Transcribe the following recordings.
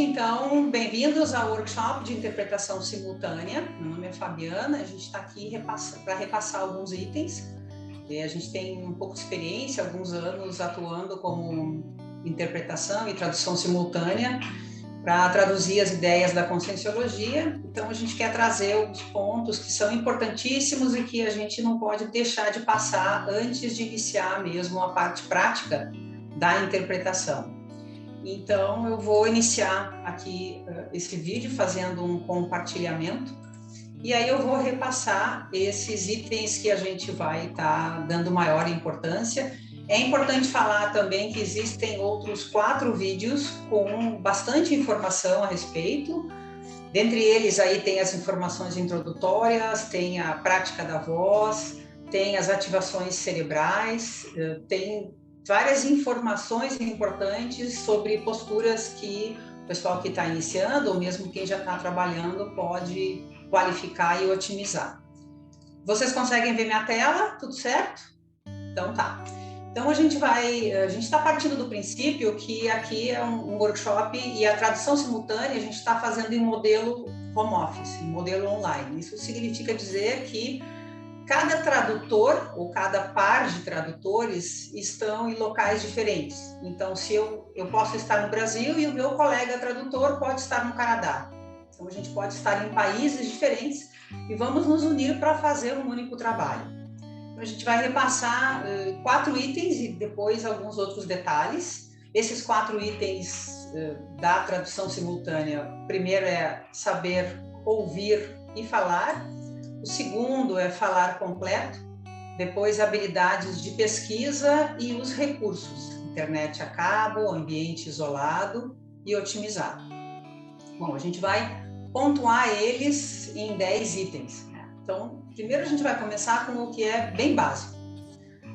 gente, então, bem-vindos ao workshop de interpretação simultânea. Meu nome é Fabiana, a gente está aqui para repassar alguns itens. A gente tem um pouco de experiência, alguns anos atuando como interpretação e tradução simultânea para traduzir as ideias da conscienciologia. Então, a gente quer trazer os pontos que são importantíssimos e que a gente não pode deixar de passar antes de iniciar mesmo a parte prática da interpretação. Então, eu vou iniciar aqui esse vídeo fazendo um compartilhamento e aí eu vou repassar esses itens que a gente vai estar dando maior importância. É importante falar também que existem outros 4 vídeos com bastante informação a respeito. Dentre eles aí tem as informações introdutórias, tem a prática da voz, tem as ativações cerebrais, tem várias informações importantes sobre posturas que o pessoal que está iniciando, ou mesmo quem já está trabalhando, pode qualificar e otimizar. Vocês conseguem ver minha tela? Tudo certo? Então tá. Então a gente está partindo do princípio que aqui é um workshop e a tradução simultânea a gente está fazendo em modelo home office, em modelo online. Isso significa dizer que cada tradutor ou cada par de tradutores estão em locais diferentes. Então, se eu posso estar no Brasil e o meu colega tradutor pode estar no Canadá. Então, a gente pode estar em países diferentes e vamos nos unir para fazer um único trabalho. Então, a gente vai repassar 4 itens e depois alguns outros detalhes. Esses 4 itens da tradução simultânea, primeiro é saber ouvir e falar. O segundo é falar completo, depois habilidades de pesquisa e os recursos, internet a cabo, ambiente isolado e otimizado. Bom, a gente vai pontuar eles em 10 itens, né? Então, primeiro a gente vai começar com o que é bem básico.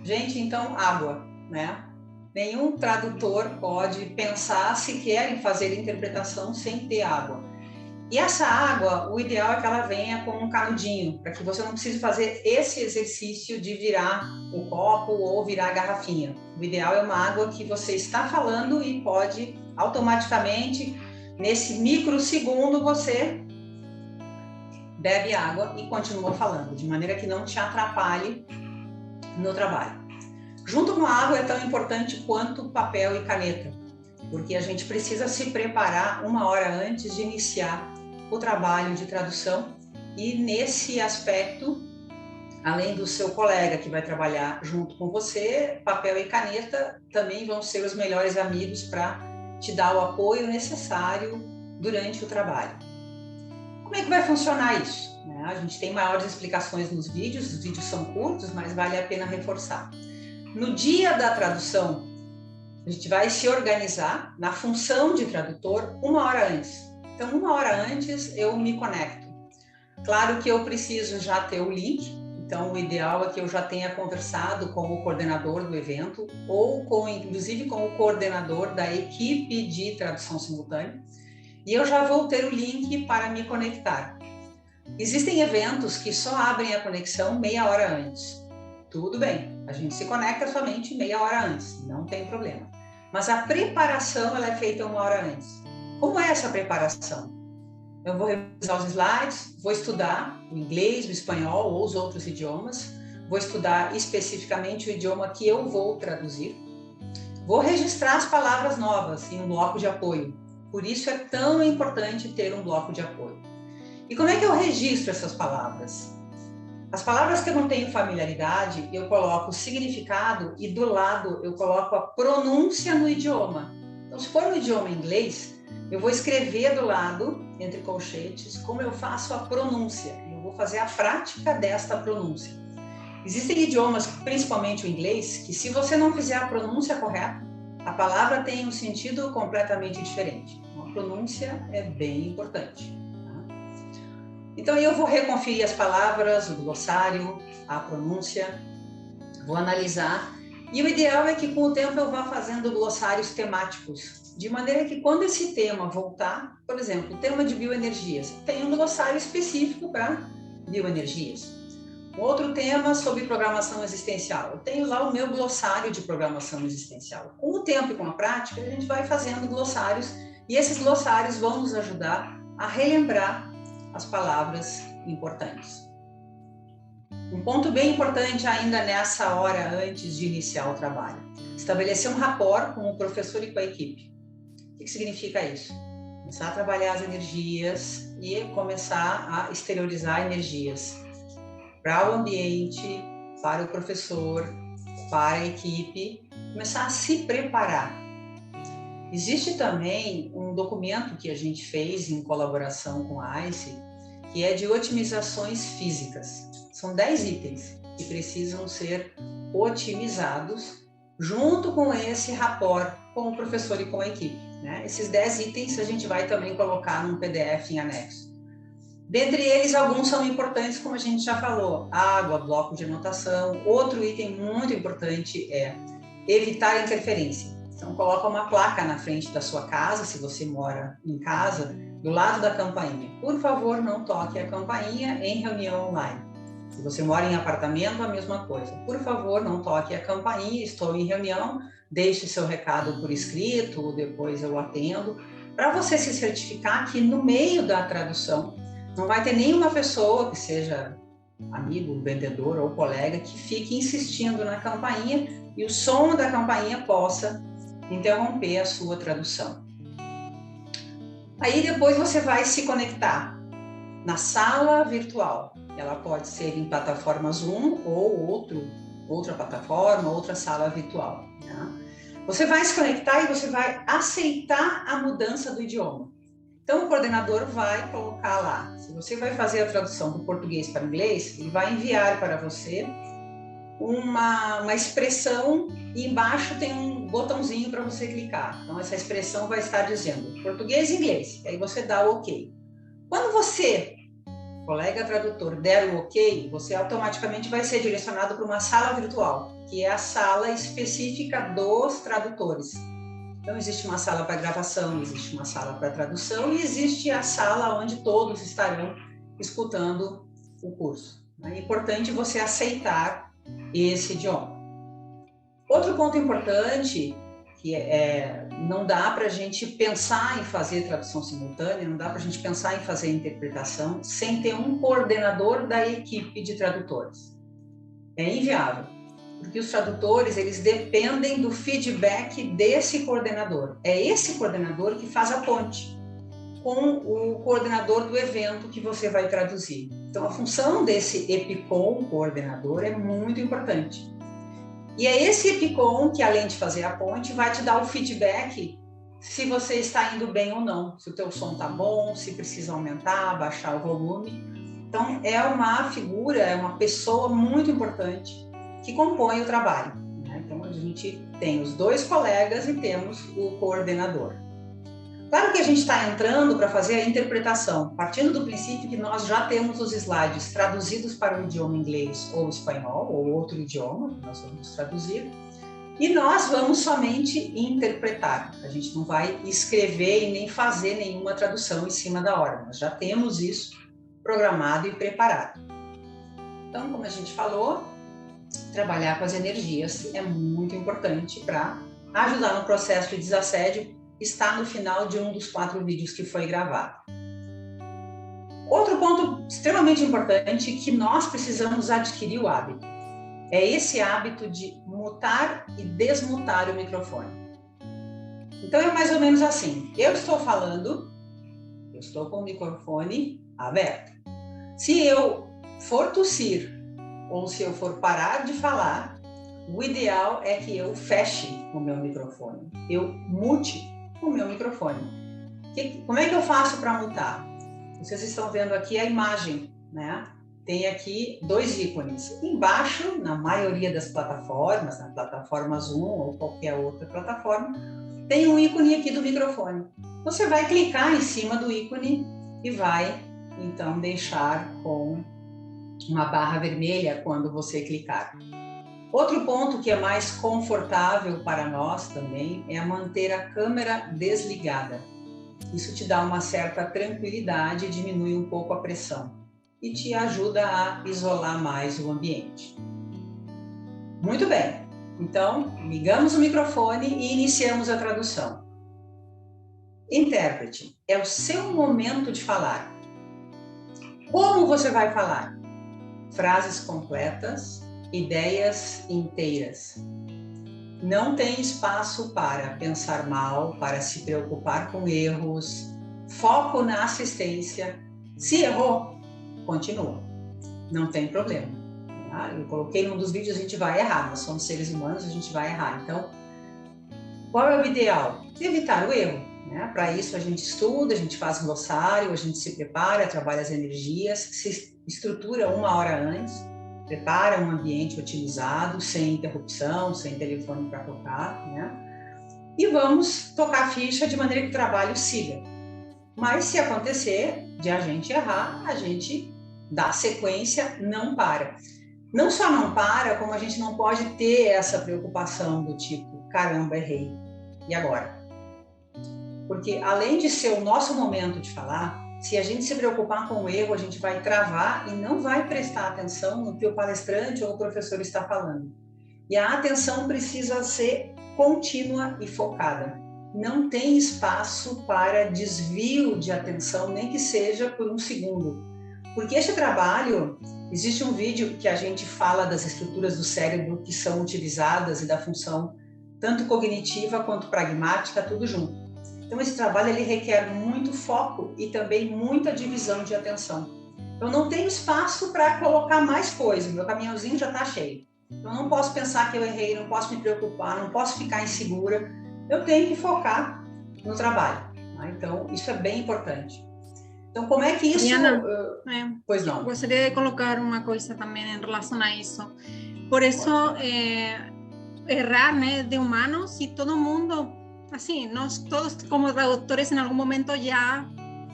Gente, então, água, né? Nenhum tradutor pode pensar sequer em fazer interpretação sem ter água. E essa água, o ideal é que ela venha com um canudinho, para que você não precise fazer esse exercício de virar o copo ou virar a garrafinha. O ideal é uma água que você está falando e pode automaticamente, nesse microsegundo, você bebe água e continua falando, de maneira que não te atrapalhe no trabalho. Junto com a água é tão importante quanto papel e caneta, porque a gente precisa se preparar 1 hora antes de iniciar o trabalho de tradução e nesse aspecto, além do seu colega que vai trabalhar junto com você, papel e caneta também vão ser os melhores amigos para te dar o apoio necessário durante o trabalho. Como é que vai funcionar isso? A gente tem maiores explicações nos vídeos, os vídeos são curtos, mas vale a pena reforçar. No dia da tradução, a gente vai se organizar na função de tradutor 1 hora antes. Então, 1 hora antes eu me conecto. Claro que eu preciso já ter o link, então o ideal é que eu já tenha conversado com o coordenador do evento ou inclusive com o coordenador da equipe de tradução simultânea e eu já vou ter o link para me conectar. Existem eventos que só abrem a conexão meia hora antes. Tudo bem, a gente se conecta somente meia hora antes, não tem problema. Mas a preparação ela é feita 1 hora antes. Como é essa preparação? Eu vou revisar os slides, vou estudar o inglês, o espanhol ou os outros idiomas, vou estudar especificamente o idioma que eu vou traduzir, vou registrar as palavras novas em um bloco de apoio. Por isso é tão importante ter um bloco de apoio. E como é que eu registro essas palavras? As palavras que eu não tenho familiaridade, eu coloco o significado e do lado eu coloco a pronúncia no idioma. Então, se for no idioma inglês, eu vou escrever do lado, entre colchetes, como eu faço a pronúncia. Eu vou fazer a prática desta pronúncia. Existem idiomas, principalmente o inglês, que se você não fizer a pronúncia correta, a palavra tem um sentido completamente diferente. Então, a pronúncia é bem importante. Então, eu vou reconferir as palavras, o glossário, a pronúncia, vou analisar. E o ideal é que, com o tempo, eu vá fazendo glossários temáticos, de maneira que, quando esse tema voltar, por exemplo, o tema de bioenergias, tem um glossário específico para bioenergias. Outro tema sobre programação existencial, eu tenho lá o meu glossário de programação existencial. Com o tempo e com a prática, a gente vai fazendo glossários E esses glossários vão nos ajudar a relembrar as palavras importantes. Um ponto bem importante ainda nessa hora antes de iniciar o trabalho: estabelecer um rapport com o professor e com a equipe. O que significa isso? Começar a trabalhar as energias e começar a exteriorizar energias para o ambiente, para o professor, para a equipe, começar a se preparar. Existe também um documento que a gente fez em colaboração com a ICE, que é de otimizações físicas. São 10 itens que precisam ser otimizados junto com esse rapport com o professor e com a equipe, né? Esses 10 itens a gente vai também colocar num PDF em anexo. Dentre eles, alguns são importantes, como a gente já falou: água, bloco de anotação. Outro item muito importante é evitar interferência. Então, coloca uma placa na frente da sua casa, se você mora em casa, do lado da campainha. Por favor, não toque a campainha em reunião online. Se você mora em apartamento, a mesma coisa. Por favor, não toque a campainha, estou em reunião, deixe seu recado por escrito, depois eu atendo, para você se certificar que no meio da tradução não vai ter nenhuma pessoa que seja amigo, vendedor ou colega que fique insistindo na campainha e o som da campainha possa interromper a sua tradução. Aí depois você vai se conectar na sala virtual. Ela pode ser em plataforma Zoom ou outra plataforma, outra sala virtual, tá? Você vai se conectar e você vai aceitar a mudança do idioma. Então, o coordenador vai colocar lá, se você vai fazer a tradução do português para o inglês, ele vai enviar para você uma expressão e embaixo tem um botãozinho para você clicar. Então, essa expressão vai estar dizendo português e inglês, e aí você dá o OK. Quando você, colega tradutor, der o OK, você automaticamente vai ser direcionado para uma sala virtual, que é a sala específica dos tradutores. Então, existe uma sala para gravação, existe uma sala para tradução e existe a sala onde todos estarão escutando o curso. É importante você aceitar esse idioma. Outro ponto importante, que não dá para a gente pensar em fazer tradução simultânea, não dá para a gente pensar em fazer interpretação sem ter um coordenador da equipe de tradutores. É inviável. Porque os tradutores, eles dependem do feedback desse coordenador. É esse coordenador que faz a ponte com o coordenador do evento que você vai traduzir. Então, a função desse EPICOM, coordenador, é muito importante. E é esse EPICOM que, além de fazer a ponte, vai te dar o feedback se você está indo bem ou não, se o teu som está bom, se precisa aumentar, baixar o volume. Então, é uma figura, é uma pessoa muito importante que compõe o trabalho, né? Então, a gente tem os dois colegas e temos o coordenador. Claro que a gente está entrando para fazer a interpretação, partindo do princípio que nós já temos os slides traduzidos para o idioma inglês ou espanhol, ou outro idioma que nós vamos traduzir, e nós vamos somente interpretar. A gente não vai escrever e nem fazer nenhuma tradução em cima da hora. Nós já temos isso programado e preparado. Então, como a gente falou, trabalhar com as energias é muito importante para ajudar no processo de desassédio. Está no final de um dos 4 vídeos que foi gravado. Outro ponto extremamente importante que nós precisamos adquirir o hábito é esse hábito de mutar e desmutar o microfone. Então é mais ou menos assim: eu estou falando, eu estou com o microfone aberto. Se eu for tossir ou se eu for parar de falar, o ideal é que eu feche o meu microfone, eu mute o meu microfone. Como é que eu faço para mutar? Vocês estão vendo aqui a imagem, né? Tem aqui 2 ícones. Embaixo, na maioria das plataformas, na plataforma Zoom ou qualquer outra plataforma, tem um ícone aqui do microfone. Você vai clicar em cima do ícone e vai, então, deixar com uma barra vermelha quando você clicar. Outro ponto que é mais confortável para nós também é manter a câmera desligada. Isso te dá uma certa tranquilidade, diminui um pouco a pressão e te ajuda a isolar mais o ambiente. Muito bem, então ligamos o microfone e iniciamos a tradução. Intérprete é o seu momento de falar. Como você vai falar? Frases completas, ideias inteiras. Não tem espaço para pensar mal, para se preocupar com erros. Foco na assistência. Se errou, continua. Não tem problema. Tá? Eu coloquei num dos vídeos, a gente vai errar. Nós somos seres humanos, a gente vai errar. Então, qual é o ideal? Evitar o erro. Né? Para isso, a gente estuda, a gente faz glossário, a gente se prepara, trabalha as energias, se estrutura 1 hora antes, prepara um ambiente otimizado, sem interrupção, sem telefone para tocar, né? E vamos tocar a ficha de maneira que o trabalho siga. Mas se acontecer de a gente errar, a gente dá sequência, não para. Não só não para, como a gente não pode ter essa preocupação do tipo, caramba, errei, e agora? Porque além de ser o nosso momento de falar, se a gente se preocupar com o erro, a gente vai travar e não vai prestar atenção no que o palestrante ou o professor está falando. E a atenção precisa ser contínua e focada. Não tem espaço para desvio de atenção, nem que seja por 1 segundo. Porque este trabalho, existe um vídeo que a gente fala das estruturas do cérebro que são utilizadas e da função tanto cognitiva quanto pragmática, tudo junto. Então, esse trabalho ele requer muito foco e também muita divisão de atenção. Eu não tenho espaço para colocar mais coisa, meu caminhãozinho já está cheio. Eu não posso pensar que eu errei, não posso me preocupar, não posso ficar insegura. Eu tenho que focar no trabalho. Tá? Então, isso é bem importante. Então, como é que isso... Diana, pois não. Gostaria de colocar uma coisa também em relação a isso. Por isso, errar, né, de humanos, e todo mundo... Assim, nós todos como tradutores em algum momento já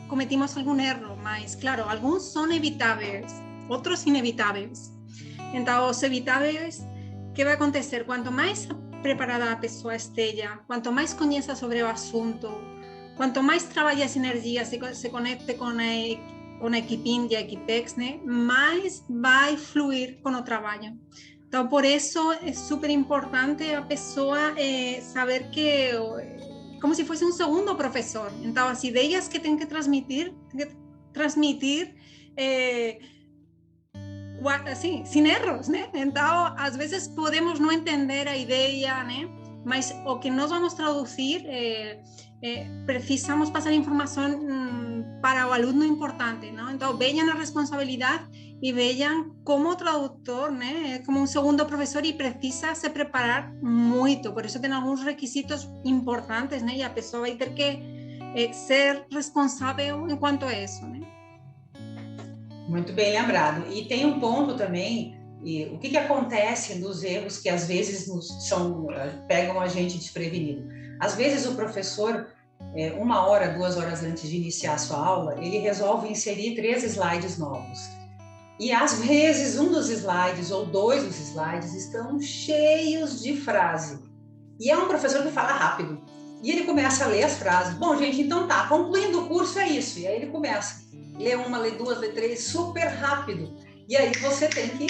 cometimos algum erro, mas claro, alguns são evitáveis, outros inevitáveis. Então, os evitáveis, o que vai acontecer? Quanto mais preparada a pessoa esteja, quanto mais conheça sobre o assunto, quanto mais trabalhe as energias, se conecte com a equipe Índia, a Equipex, né, mais vai fluir com o trabalho. Então, por isso é super importante a pessoa saber que, como se fosse um segundo professor. Então, as ideias que tem que transmitir assim, sem erros, né? Então, às vezes podemos não entender a ideia, né? Mas o que nós vamos traduzir, precisamos passar informação para o aluno importante, não? Então, vejam a responsabilidade e vejam como tradutor, né? Como um segundo professor, e precisa se preparar muito. Por isso tem alguns requisitos importantes, né? E a pessoa vai ter que ser responsável em quanto a isso, né? Muito bem lembrado. E tem um ponto também, o que acontece nos erros que às vezes pegam a gente desprevenido. Às vezes o professor, 1 hora, 2 horas antes de iniciar a sua aula, ele resolve inserir 3 slides novos. E às vezes um dos slides ou 2 dos slides estão cheios de frase. E é um professor que fala rápido. E ele começa a ler as frases. Bom, gente, então tá, concluindo o curso é isso. E aí ele começa. Lê 1, lê 2, lê 3, super rápido. E aí você tem que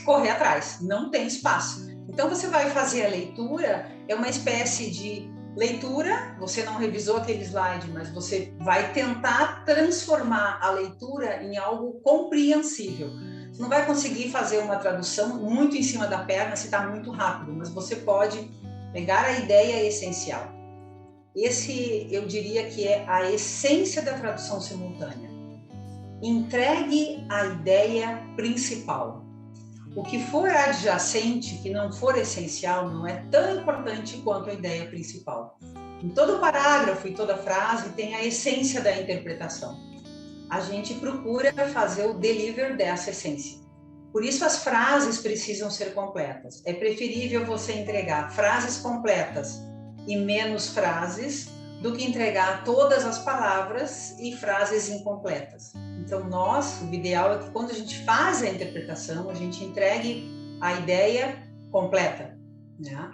correr atrás, não tem espaço. Então você vai fazer a leitura, é uma espécie de leitura, você não revisou aquele slide, mas você vai tentar transformar a leitura em algo compreensível. Você não vai conseguir fazer uma tradução muito em cima da perna se está muito rápido, mas você pode pegar a ideia essencial. Esse, eu diria que é a essência da tradução simultânea. Entregue a ideia principal. O que for adjacente, que não for essencial, não é tão importante quanto a ideia principal. Em todo parágrafo e toda frase tem a essência da interpretação. A gente procura fazer o deliver dessa essência. Por isso as frases precisam ser completas. É preferível você entregar frases completas e menos frases do que entregar todas as palavras e frases incompletas. Então, o ideal é que quando a gente faz a interpretação, a gente entregue a ideia completa, né?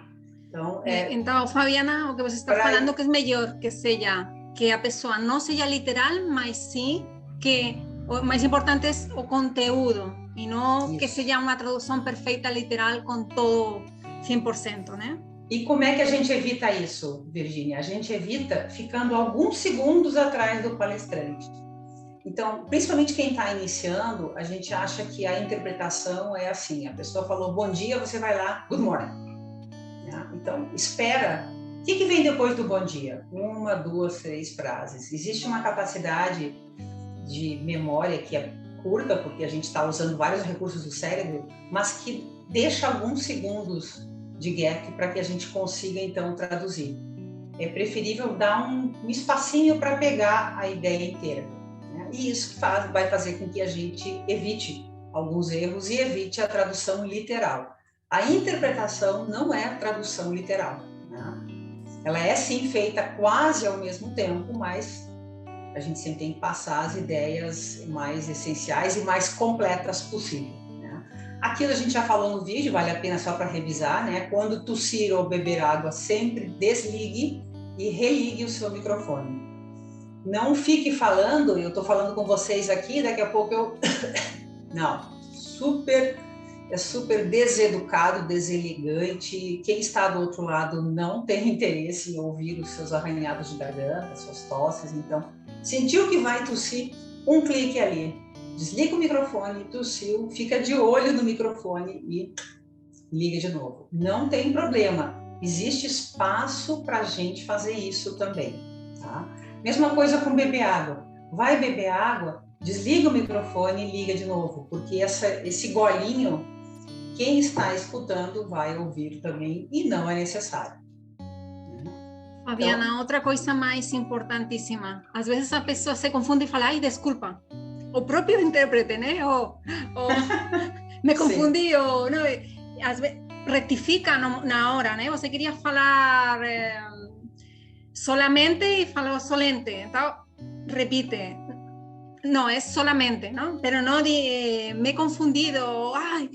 Então, Fabiana, o que você está falando que é melhor que seja, que a pessoa não seja literal, mas sim que o mais importante é o conteúdo, e não que seja uma tradução perfeita, literal, com todo 100%, né? E como é que a gente evita isso, Virgínia? A gente evita ficando alguns segundos atrás do palestrante. Então, principalmente quem está iniciando, a gente acha que a interpretação é assim, a pessoa falou bom dia, você vai lá, good morning. Então, espera. O que vem depois do bom dia? 1, 2, 3 frases. Existe uma capacidade de memória que é curta, porque a gente está usando vários recursos do cérebro, mas que deixa alguns segundos de gap para que a gente consiga, então, traduzir. É preferível dar um espacinho para pegar a ideia inteira. Né? E isso vai fazer com que a gente evite alguns erros e evite a tradução literal. A interpretação não é a tradução literal. Né? Ela é, sim, feita quase ao mesmo tempo, mas a gente sempre tem que passar as ideias mais essenciais e mais completas possível. Né? Aquilo a gente já falou no vídeo, vale a pena só para revisar, né? Quando tossir ou beber água, sempre desligue e religue o seu microfone. Não fique falando, eu estou falando com vocês aqui, daqui a pouco eu... Não, é super deseducado, deselegante. Quem está do outro lado não tem interesse em ouvir os seus arranhados de garganta, suas tosses. Então, sentiu que vai tossir, um clique ali. Desliga o microfone, tossiu, fica de olho no microfone e liga de novo. Não tem problema. Existe espaço para a gente fazer isso também. Tá? Mesma coisa com beber água. Vai beber água, desliga o microfone e liga de novo, porque esse golinho, quem está escutando vai ouvir também e não é necessário. Fabiana, outra coisa mais importantíssima. Às vezes a pessoa se confunde e fala, ai, desculpa. O próprio intérprete, né? Ou me confundi, ou não, às vezes retifica na hora, né? Você queria falar solamente e falou solente. Então, repite. No, es solamente, ¿no? Pero no me he confundido, ay,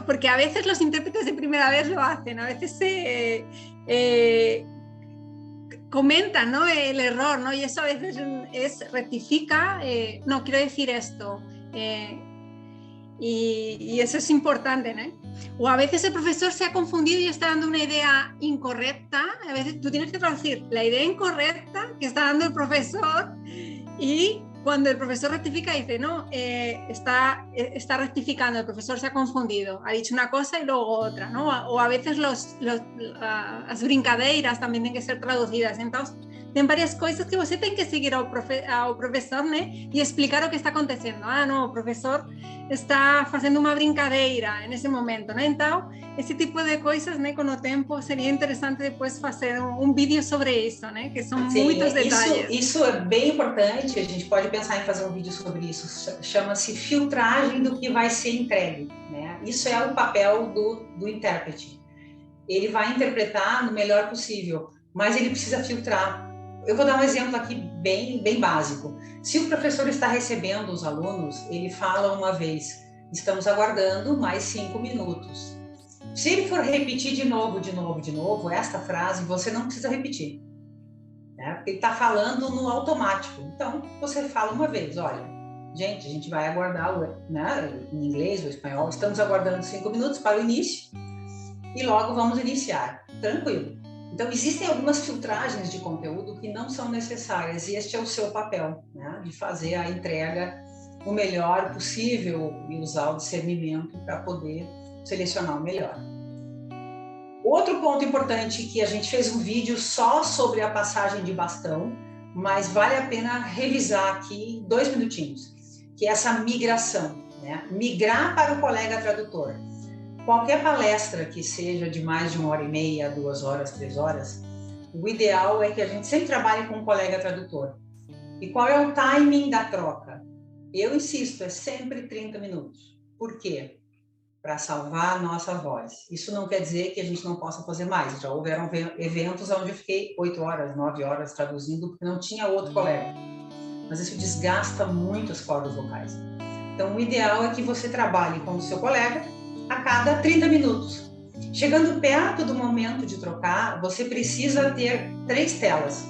porque a veces los intérpretes de primera vez lo hacen, a veces comentan, ¿no? El error, ¿no? Y eso a veces rectifica, no, quiero decir esto, y eso es importante, ¿no? O a veces el profesor se ha confundido y está dando una idea incorrecta, a veces tú tienes que traducir la idea incorrecta que está dando el profesor y cuando el profesor rectifica dice, no, está rectificando, el profesor se ha confundido, ha dicho una cosa y luego otra, ¿no? O a veces las brincadeiras también tienen que ser traducidas. Entonces, tem várias coisas que você tem que seguir ao professor, né? E explicar o que está acontecendo. Ah, não, o professor está fazendo uma brincadeira nesse momento, né? Então, esse tipo de coisas, né? Com o tempo, seria interessante depois fazer um vídeo sobre isso, né? Que são muitos detalhes. Isso é bem importante, a gente pode pensar em fazer um vídeo sobre isso. Chama-se filtragem do que vai ser entregue, né? Isso é o papel do intérprete. Ele vai interpretar no melhor possível, mas ele precisa filtrar. Eu vou dar um exemplo aqui bem básico. Se o professor está recebendo os alunos, ele fala uma vez, estamos aguardando mais 5 minutos. Se ele for repetir de novo esta frase, você não precisa repetir, né? Porque ele está falando no automático. Então, você fala uma vez, olha, gente, a gente vai aguardar, né, em inglês ou espanhol, estamos aguardando 5 minutos para o início e logo vamos iniciar. Tranquilo. Então, existem algumas filtragens de conteúdo que não são necessárias e este é o seu papel, né? De fazer a entrega o melhor possível e usar o discernimento para poder selecionar o melhor. Outro ponto importante que a gente fez um vídeo só sobre a passagem de bastão, mas vale a pena revisar aqui 2 minutinhos, que é essa migração, né? Migrar para o colega tradutor. Qualquer palestra que seja de mais de 1h30, 2 horas, 3 horas, o ideal é que a gente sempre trabalhe com um colega tradutor. E qual é o timing da troca? Eu insisto, é sempre 30 minutos. Por quê? Para salvar a nossa voz. Isso não quer dizer que a gente não possa fazer mais. Já houveram eventos onde eu fiquei 8 horas, 9 horas traduzindo porque não tinha outro colega. Mas isso desgasta muito as cordas vocais. Então, o ideal é que você trabalhe com o seu colega a cada 30 minutos. Chegando perto do momento de trocar, você precisa ter 3 telas.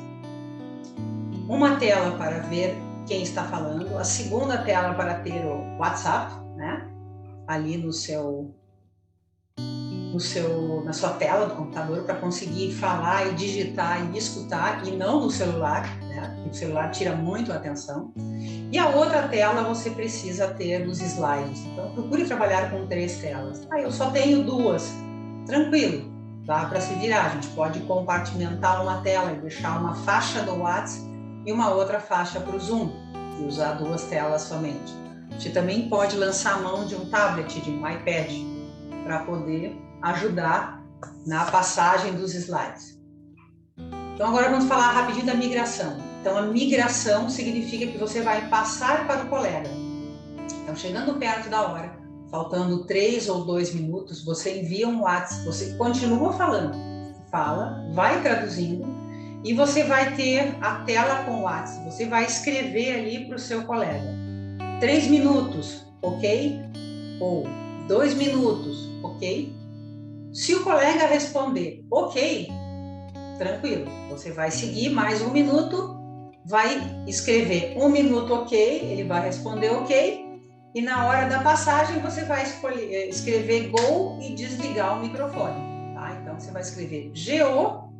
Uma tela para ver quem está falando, a segunda tela para ter o WhatsApp, né? Ali no seu na sua tela do computador para conseguir falar e digitar e escutar, e não no celular, né? O celular tira muito a atenção. E a outra tela você precisa ter os slides. Então, procure trabalhar com 3 telas. Eu só tenho 2. Tranquilo, dá para se virar. A gente pode compartimentar uma tela e deixar uma faixa do WhatsApp e uma outra faixa para o Zoom, e usar 2 telas somente. Você também pode lançar a mão de um tablet, de um iPad, para poder ajudar na passagem dos slides. Então, agora vamos falar rapidinho da migração. Então, a migração significa que você vai passar para o colega. Então, chegando perto da hora, faltando 3 ou 2 minutos, você envia um WhatsApp, você continua falando, fala, vai traduzindo, e você vai ter a tela com o WhatsApp, você vai escrever ali para o seu colega. 3 minutos, ok? Ou 2 minutos, ok? Se o colega responder ok, tranquilo, você vai seguir mais 1 minuto, vai escrever 1 minuto ok, ele vai responder ok, e na hora da passagem você vai escrever go e desligar o microfone, tá? Então você vai escrever GO,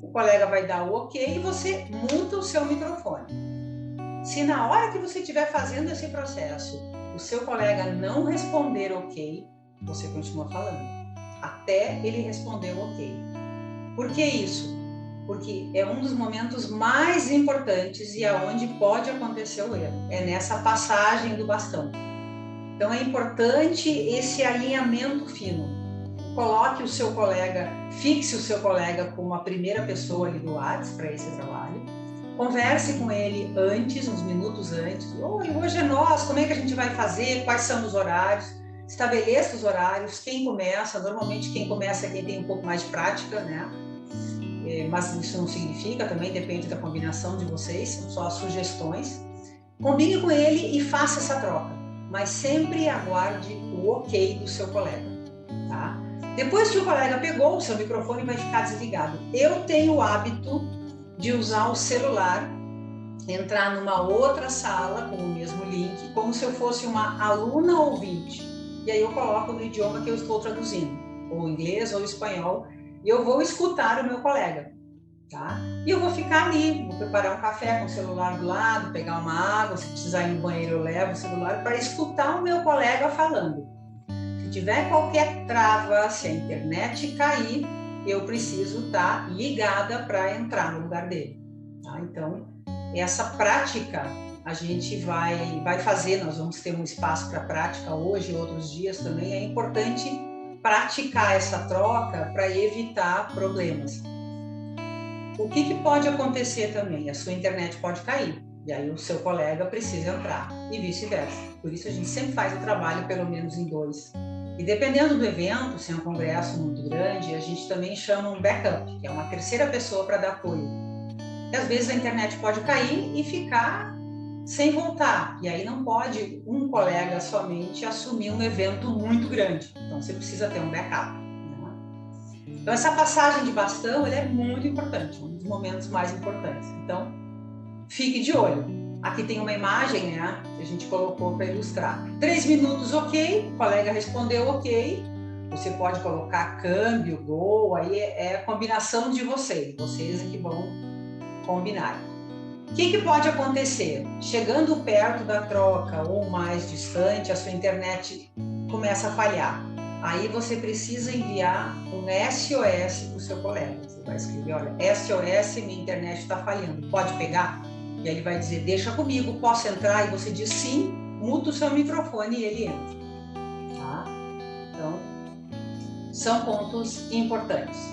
o colega vai dar o ok e você muta o seu microfone. Se na hora que você estiver fazendo esse processo, o seu colega não responder ok, você continua falando, até ele responder o ok. Por que isso? Porque é um dos momentos mais importantes e aonde pode acontecer o erro. É nessa passagem do bastão. Então é importante esse alinhamento fino. Coloque o seu colega, fixe o seu colega como a primeira pessoa ali do WhatsApp para esse trabalho. Converse com ele antes, uns minutos antes. Oi, hoje é nós, como é que a gente vai fazer? Quais são os horários? Estabeleça os horários, quem começa. Normalmente quem começa é quem tem um pouco mais de prática, né? Mas isso não significa, também depende da combinação de vocês, são só sugestões. Combine com ele e faça essa troca, mas sempre aguarde o ok do seu colega, tá? Depois que o colega pegou, o seu microfone vai ficar desligado. Eu tenho o hábito de usar o celular, entrar numa outra sala com o mesmo link, como se eu fosse uma aluna ouvinte. E aí eu coloco no idioma que eu estou traduzindo, ou inglês ou espanhol, e eu vou escutar o meu colega, tá? E eu vou ficar ali, vou preparar um café com o celular do lado, pegar uma água, se precisar ir no banheiro eu levo o celular para escutar o meu colega falando. Se tiver qualquer trava, se a internet cair, eu preciso estar ligada para entrar no lugar dele, tá? Então, essa prática a gente vai fazer, nós vamos ter um espaço para prática hoje e outros dias também, é importante praticar essa troca para evitar problemas. O que pode acontecer também? A sua internet pode cair, e aí o seu colega precisa entrar, e vice-versa. Por isso a gente sempre faz o trabalho pelo menos em 2. E dependendo do evento, se é um congresso muito grande, a gente também chama um backup, que é uma terceira pessoa para dar apoio. E às vezes a internet pode cair e ficar sem voltar, e aí não pode um colega somente assumir um evento muito grande, então você precisa ter um backup, né? Então essa passagem de bastão é muito importante, um dos momentos mais importantes, então fique de olho. Aqui tem uma imagem, né, que a gente colocou para ilustrar. 3 minutos ok, o colega respondeu ok, você pode colocar câmbio, gol, aí é a combinação de vocês é que vão combinar. O que pode acontecer? Chegando perto da troca ou mais distante, a sua internet começa a falhar. Aí você precisa enviar um SOS para o seu colega. Você vai escrever, olha, SOS, minha internet está falhando, pode pegar? E aí ele vai dizer, deixa comigo, posso entrar? E você diz sim, muta o seu microfone e ele entra. Tá? Então, são pontos importantes.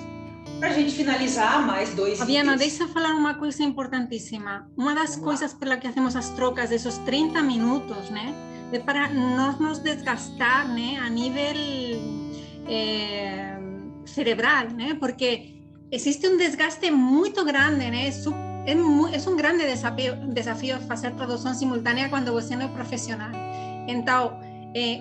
Para a gente finalizar, mais 2 Fabiana, deixa eu falar uma coisa importantíssima. Uma das coisas pela que hacemos as trocas desses 30 minutos, né, é para não nos desgastar, né, a nível cerebral, né, porque existe um desgaste muito grande, né, é um grande desafio fazer tradução simultânea quando você não é profissional. Então,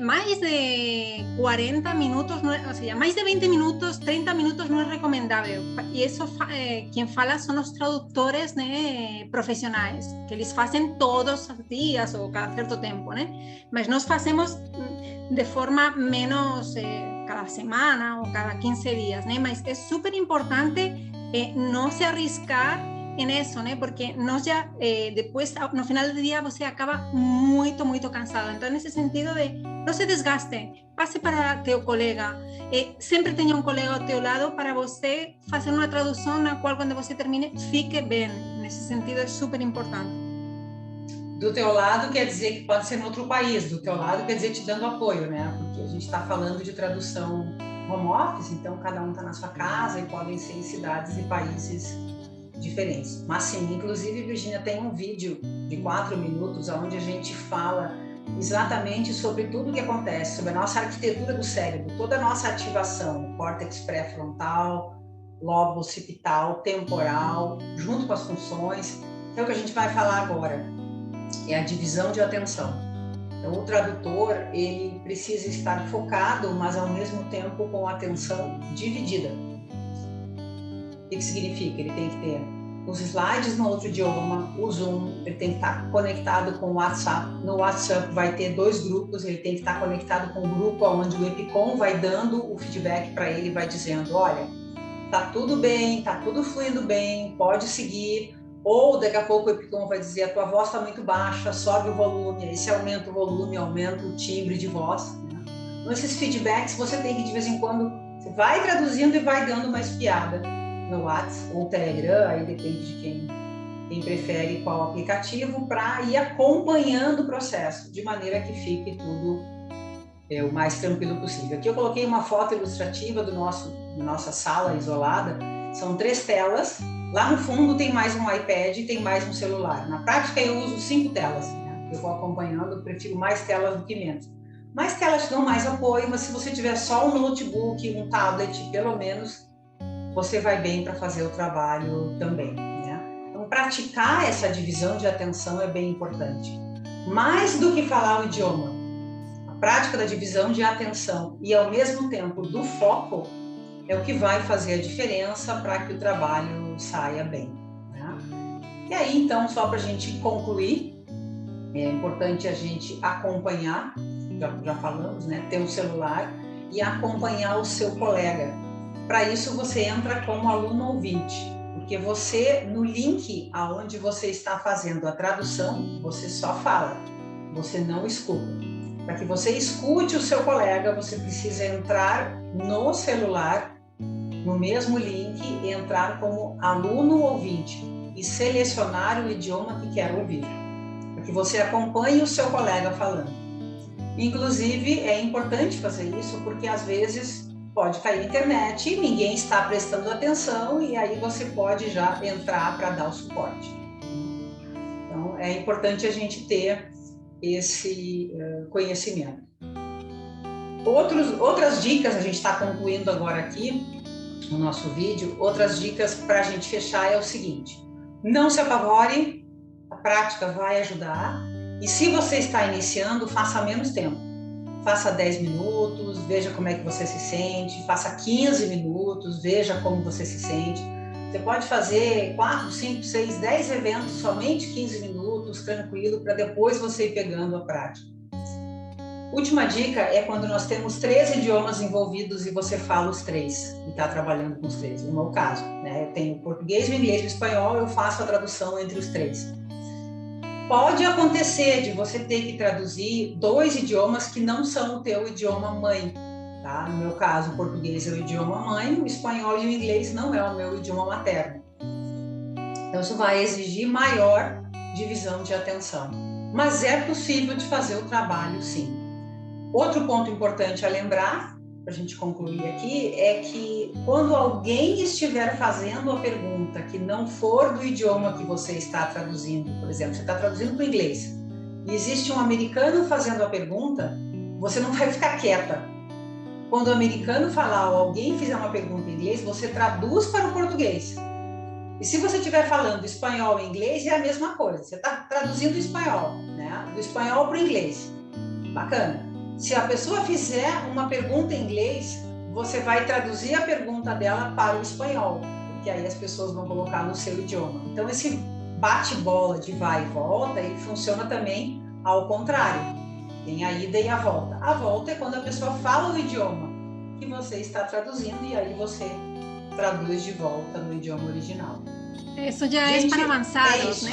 mais de 40 minutos, ou seja, mais de 20 minutos, 30 minutos não é recomendável. E isso, quem fala são os tradutores, né, profissionais, que eles fazem todos os dias ou cada certo tempo, né? Mas nós fazemos de forma menos cada semana ou cada 15 dias, né? Mas é super importante não se arriscar en eso, ¿no? Porque nós já, depois, no final do dia, você acaba muito, muito cansado. Então, nesse sentido de não se desgaste, passe para teu colega, sempre tenha um colega ao teu lado para você fazer uma tradução na qual, quando você termine, fique bem. Nesse sentido, é super importante. Do teu lado quer dizer que pode ser em outro país, do teu lado quer dizer te dando apoio, né? Porque a gente está falando de tradução home office, então cada um está na sua casa e podem ser em cidades e países diferentes. Mas sim, inclusive, Virginia, tem um vídeo de 4 minutos onde a gente fala exatamente sobre tudo o que acontece, sobre a nossa arquitetura do cérebro, toda a nossa ativação, córtex pré-frontal, lobo occipital, temporal, junto com as funções, que é o que a gente vai falar agora, é a divisão de atenção. Então, o tradutor, ele precisa estar focado, mas ao mesmo tempo com a atenção dividida. O que significa? Ele tem que ter os slides no outro idioma, o Zoom, ele tem que estar conectado com o WhatsApp. No WhatsApp vai ter 2 grupos, ele tem que estar conectado com o grupo onde o EPICOM vai dando o feedback para ele, vai dizendo, olha, tá tudo bem, tá tudo fluindo bem, pode seguir. Ou daqui a pouco o EPICOM vai dizer, a tua voz está muito baixa, sobe o volume, aí se aumenta o volume, aumenta o timbre de voz. Né? Então, esses feedbacks você tem que, de vez em quando, você vai traduzindo e vai dando uma espiada no WhatsApp ou Telegram, aí depende de quem prefere qual aplicativo, para ir acompanhando o processo, de maneira que fique tudo o mais tranquilo possível. Aqui eu coloquei uma foto ilustrativa da nossa sala isolada, são 3 telas, lá no fundo tem mais um iPad e tem mais um celular. Na prática eu uso 5 telas, né? Eu vou acompanhando, prefiro mais telas do que menos. Mais telas te dão mais apoio, mas se você tiver só um notebook, um tablet, pelo menos, você vai bem para fazer o trabalho também, né? Então, praticar essa divisão de atenção é bem importante. Mais do que falar o idioma, a prática da divisão de atenção e, ao mesmo tempo, do foco, é o que vai fazer a diferença para que o trabalho saia bem, né? E aí, então, só para a gente concluir, é importante a gente acompanhar, já falamos, né? Ter um celular e acompanhar o seu colega. Para isso, você entra como aluno ouvinte, porque você, no link aonde você está fazendo a tradução, você só fala, você não escuta. Para que você escute o seu colega, você precisa entrar no celular, no mesmo link, e entrar como aluno ouvinte e selecionar o idioma que quer ouvir, para que você acompanhe o seu colega falando. Inclusive, é importante fazer isso, porque às vezes pode cair a internet e ninguém está prestando atenção e aí você pode já entrar para dar o suporte. Então, é importante a gente ter esse conhecimento. Outras dicas, a gente está concluindo agora aqui no nosso vídeo, outras dicas para a gente fechar é o seguinte: não se apavore, a prática vai ajudar, e se você está iniciando, faça menos tempo. Faça 10 minutos, veja como é que você se sente, faça 15 minutos, veja como você se sente. Você pode fazer 4, 5, 6, 10 eventos, somente 15 minutos, tranquilo, para depois você ir pegando a prática. Última dica é quando nós temos 3 idiomas envolvidos e você fala os 3 e está trabalhando com os 3. No meu caso, né? Eu tenho o português, o inglês e o espanhol, eu faço a tradução entre os 3. Pode acontecer de você ter que traduzir 2 idiomas que não são o teu idioma mãe, tá? No meu caso, o português é o idioma mãe, o espanhol e o inglês não é o meu idioma materno. Então, isso vai exigir maior divisão de atenção. Mas é possível de fazer o trabalho, sim. Outro ponto importante a lembrar, para a gente concluir aqui, é que quando alguém estiver fazendo a pergunta que não for do idioma que você está traduzindo, por exemplo, você está traduzindo para o inglês, e existe um americano fazendo a pergunta, você não vai ficar quieta. Quando o americano falar ou alguém fizer uma pergunta em inglês, você traduz para o português. E se você estiver falando espanhol e inglês, é a mesma coisa. Você está traduzindo o espanhol, né? Do espanhol para o inglês. Bacana. Se a pessoa fizer uma pergunta em inglês, você vai traduzir a pergunta dela para o espanhol, porque aí as pessoas vão colocar no seu idioma. Então, esse bate-bola de vai e volta, ele funciona também ao contrário. Tem a ida e a volta. A volta é quando a pessoa fala o idioma. que você está traduzindo e aí você traduz de volta no idioma original. Isso já é para avançados, né?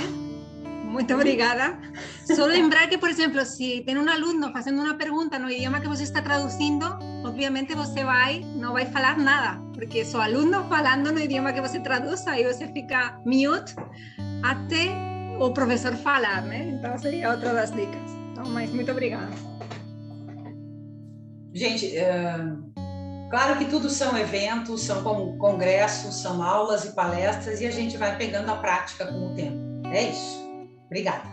Muito obrigada. Só lembrar que, por exemplo, se tem um aluno fazendo uma pergunta no idioma que você está traduzindo, obviamente você não vai falar nada, porque é o aluno falando no idioma que você traduz, aí você fica mute até o professor falar, né? Então seria outra das dicas. Então, mas muito obrigada. Gente, claro que tudo são eventos, são congressos, são aulas e palestras, e a gente vai pegando a prática com o tempo. É isso. Obrigada.